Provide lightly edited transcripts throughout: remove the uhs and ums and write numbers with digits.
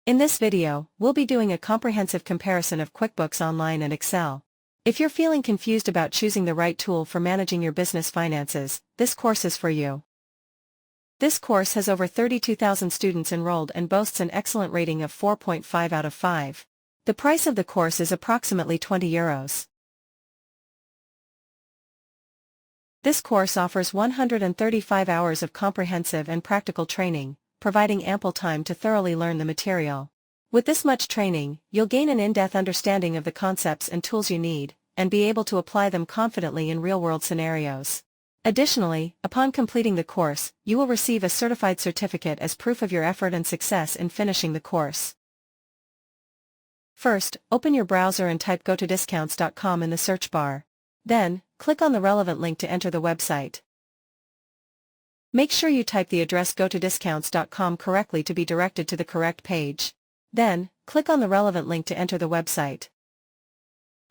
In this video, we'll be doing a comprehensive comparison of QuickBooks Online and Excel. If you're feeling confused about choosing the right tool for managing your business finances, this course is for you. This course has over 32,000 students enrolled and boasts an excellent rating of 4.5 out of 5. The price of the course is approximately €20. This course offers 135 hours of comprehensive and practical training, providing ample time to thoroughly learn the material. With this much training, you'll gain an in-depth understanding of the concepts and tools you need, and be able to apply them confidently in real-world scenarios. Additionally, upon completing the course, you will receive a certified certificate as proof of your effort and success in finishing the course. First, open your browser and type gotodiscounts.com in the search bar. Then, click on the relevant link to enter the website. Make sure you type the address gotodiscounts.com correctly to be directed to the correct page. Then, click on the relevant link to enter the website.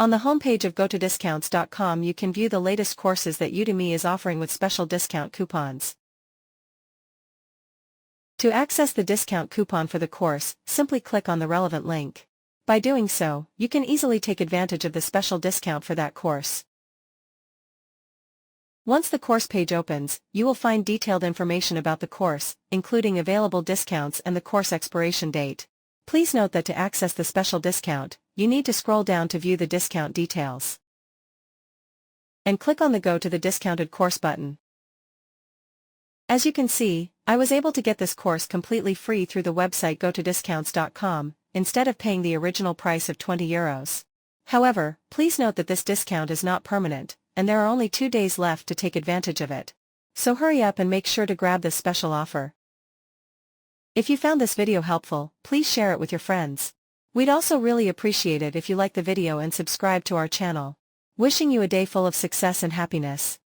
On the homepage of gotodiscounts.com you can view the latest courses that Udemy is offering with special discount coupons. To access the discount coupon for the course, simply click on the relevant link. By doing so, you can easily take advantage of the special discount for that course. Once the course page opens, you will find detailed information about the course, including available discounts and the course expiration date. Please note that to access the special discount, you need to scroll down to view the discount details. And click on the Go to the Discounted Course button. As you can see, I was able to get this course completely free through the website gotodiscounts.com, instead of paying the original price of €20. However, please note that this discount is not permanent, and there are only 2 days left to take advantage of it. So hurry up and make sure to grab this special offer. If you found this video helpful, please share it with your friends. We'd also really appreciate it if you like the video and subscribe to our channel. Wishing you a day full of success and happiness.